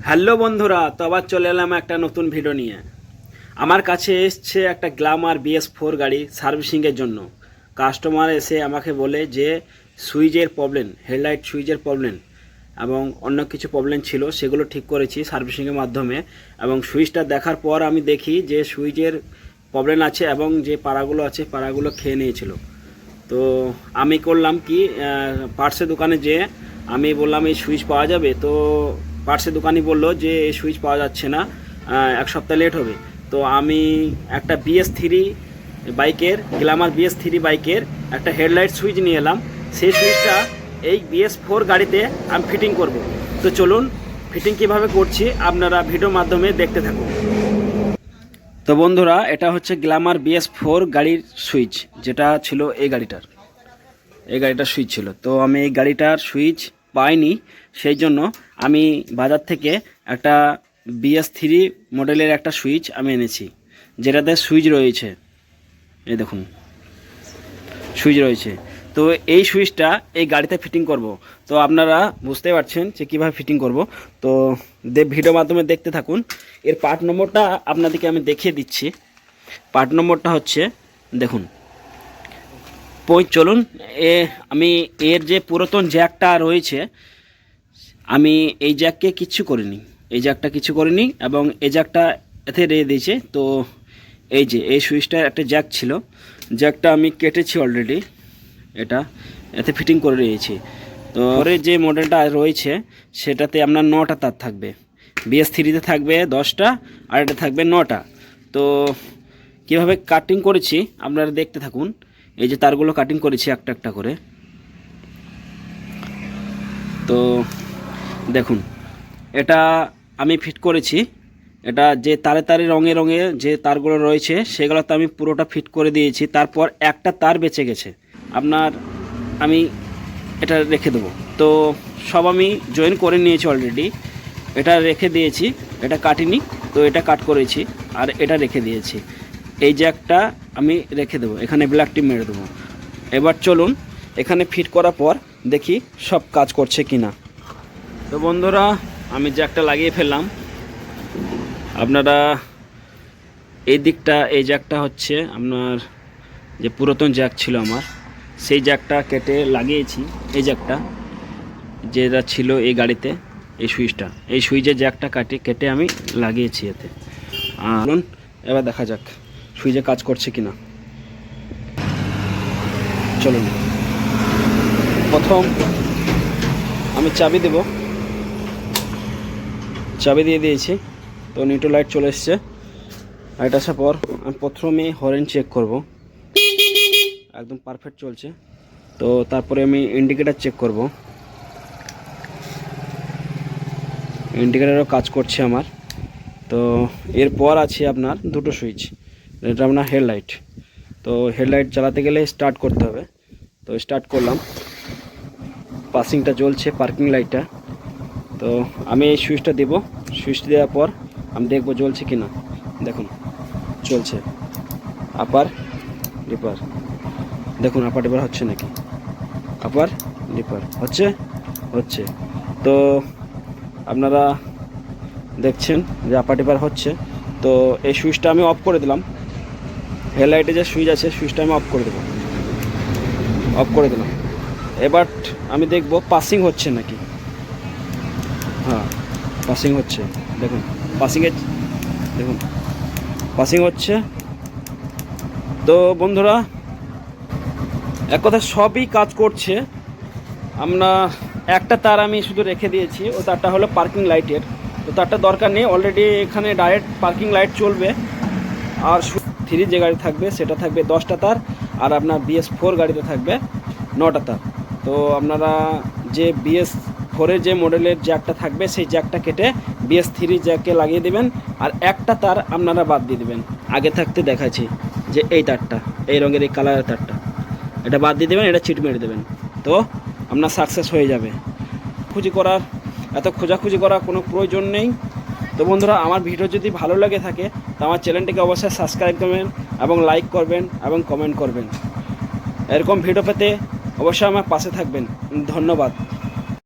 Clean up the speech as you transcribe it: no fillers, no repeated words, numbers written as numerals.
Hello বন্ধুরা, তো আবার চলে এলাম একটা নতুন ভিডিও নিয়ে। আমার কাছে এসছে একটা গ্ল্যামার BS4 গাড়ি সার্ভিসিংয়ের জন্য। কাস্টমার এসে আমাকে বলে যে সুইচের প্রবলেম, হেডলাইট সুইচের প্রবলেম এবং অন্য কিছু প্রবলেম ছিল, সেগুলো ঠিক করেছি সার্ভিসিংয়ের মাধ্যমে। এবং সুইচটা দেখার পর আমি দেখি যে সুইচের প্রবলেম আছে এবং যে পাড়াগুলো আছে পাড়াগুলো খেয়ে নিয়েছিল। তো আমি করলাম কি, পার্টসের দোকানে যেয়ে আমি বললাম এই সুইচ পাওয়া যাবে। তো পার্টসের দোকানি বলল যে এই সুইচ পাওয়া যাচ্ছে না, এক সপ্তাহ লেট হবে। তো আমি একটা BS3 বাইকের, গ্ল্যামার BS3 বাইকের একটা হেডলাইট সুইচ নিয়ে এলাম। সেই সুইচটা এই BS4 গাড়িতে আমি ফিটিং করব। তো চলুন ফিটিং কিভাবে করছি আপনারা ভিডিওর মাধ্যমে দেখতে থাকুন। তো বন্ধুরা, এটা হচ্ছে গ্ল্যামার BS4 গাড়ির সুইচ, যেটা ছিল এই গাড়িটার সুইচ ছিল। তো আমি এই গাড়িটার সুইচ পাইনি, সেই জন্য আমি বাজার থেকে একটা BS3 মডেলের একটা সুইচ আমি এনেছি, যেটাতে সুইচ রয়েছে। এই দেখুন সুইচ রয়েছে। তো এই সুইচটা এই গাড়িতে ফিটিং করব। তো আপনারা বুঝতে পারছেন যে কীভাবে ফিটিং করব। তো ভিডিওর মাধ্যমে দেখতে থাকুন। এর পার্ট নম্বরটা আপনাদেরকে আমি দেখিয়ে দিচ্ছি। পার্ট নম্বরটা হচ্ছে, দেখুন, চলুন আমি এর যে পুরাতন জ্যাকটা রয়েছে, আমি এই জ্যাককে কিচ্ছু করিনি, এই জ্যাকটা কিছু করিনি এবং এই জ্যাকটা এতে রেখে দিয়েছে। তো এই যে এই সুইচটার একটা জ্যাক ছিল, জ্যাকটা আমি কেটেছি অলরেডি, এটা এতে ফিটিং করে রয়েছি। তো পরে যে মডেলটা রয়েছে সেটাতে আপনার 9টা তার থাকবে, BS3-তে থাকবে 10টা আর এটা থাকবে 9টা। তো কীভাবে কাটিং করেছি আপনারা দেখতে থাকুন। এই যে তারগুলো কাটিং করেছি একটা একটা করে। তো দেখুন, এটা আমি ফিট করেছি। এটা যে তারে তারে রঙে রঙে যে তারগুলো রয়েছে সেগুলোতে আমি পুরোটা ফিট করে দিয়েছি। তারপর একটা তার বেঁচে গেছে, আমি এটা রেখে দেবো। তো সব আমি জয়েন করে নিয়েছি অলরেডি, এটা রেখে দিয়েছি, এটা কাটিনি। তো এটা কাট করেছি আর এটা রেখে দিয়েছি। এই জ্যাকটা আমি রেখে দেবো, এখানে ব্ল্যাক টিপ মেরে দেবো। এবার চলুন এখানে ফিট করার পর দেখি সব কাজ করছে কি না। তো বন্ধুরা, আমি জ্যাকটা লাগিয়ে ফেললাম। আপনারা এই দিকটা, এই জ্যাকটা হচ্ছে আপনার যে পুরাতন জ্যাক ছিল আমার, সেই জ্যাকটা কেটে লাগিয়েছি। এই জ্যাকটা যেটা ছিল এই গাড়িতে, এই সুইচটা, এই সুইচের জ্যাকটা কেটে আমি লাগিয়েছি এতে। আর এবার দেখা যাক সুইচে কাজ করছে কিনা। চলুন, প্রথম আমি চাবি দেব, চাবি দিয়ে দিয়েছি। তো নিউট্রাল লাইট চলে এসছে। লাইট আসার পর আমি প্রথমে হর্ন চেক করব, একদম পারফেক্ট চলছে। তো তারপরে আমি ইন্ডিকেটার চেক করব, ইন্ডিকেটারও কাজ করছে আমার। তো এরপর আছে আপনার দুটো সুইচ, এটা আপনার হেডলাইট। তো হেডলাইট চালাতে গেলে স্টার্ট করতে হবে। তো স্টার্ট করলাম, পাসিংটা জ্বলছে, পার্কিং লাইটটা। তো আমি এই সুইচটা দেব, সুইচ দেওয়ার পর আমি দেখব জ্বলছে কি না। দেখুন চলছে, আপার ডিপার, দেখুন আপার ডিপার হচ্ছে নাকি, আপার ডিপার হচ্ছে। তো আপনারা দেখছেন যে আপার ডিপার হচ্ছে। তো এই সুইচটা আমি অফ করে দিলাম, হেডলাইটে যে সুইচ আছে সুইচটা আমি অফ করে দিলাম। এবার আমি দেখব পাসিং হচ্ছে নাকি। হ্যাঁ, পাসিং হচ্ছে, দেখুন পাসিং হচ্ছে। তো বন্ধুরা, এক কথা সবই কাজ করছে। আমরা একটা তার আমি শুধু রেখে দিয়েছি, ও তারটা হলো পার্কিং লাইটের। তো তারটা দরকার নেই, অলরেডি এখানে ডাইরেক্ট পার্কিং লাইট চলবে। আর 3 যে গাড়ি থাকবে সেটা থাকবে 10টা তার, আর আপনার BS4 গাড়িতে থাকবে 9টা তার। তো আপনারা যে BS4-এর যে মডেলের জ্যাকটা থাকবে সেই জ্যাকটা কেটে BS3 জ্যাকে লাগিয়ে দেবেন, আর একটা তার আপনারা বাদ দিয়ে দেবেন। আগে থাকতে দেখাচ্ছি যে এই তারটা, এই রঙের এই কালারের তারটা, এটা বাদ দিয়ে দেবেন, এটা চিট মেরে দেবেন। তো আপনার সাকসেস হয়ে যাবে। এত খোঁজাখুঁজি করার কোনো প্রয়োজন নেই। তো বন্ধুরা, আমার ভিডিও যদি ভালো লাগে থাকে তো আমার চ্যানেলটিকে অবশ্যই সাবস্ক্রাইব করবেন এবং লাইক করবেন এবং কমেন্ট করবেন। এরকম ভিডিও পেতে অবশ্যই আমার পাশে থাকবেন। ধন্যবাদ।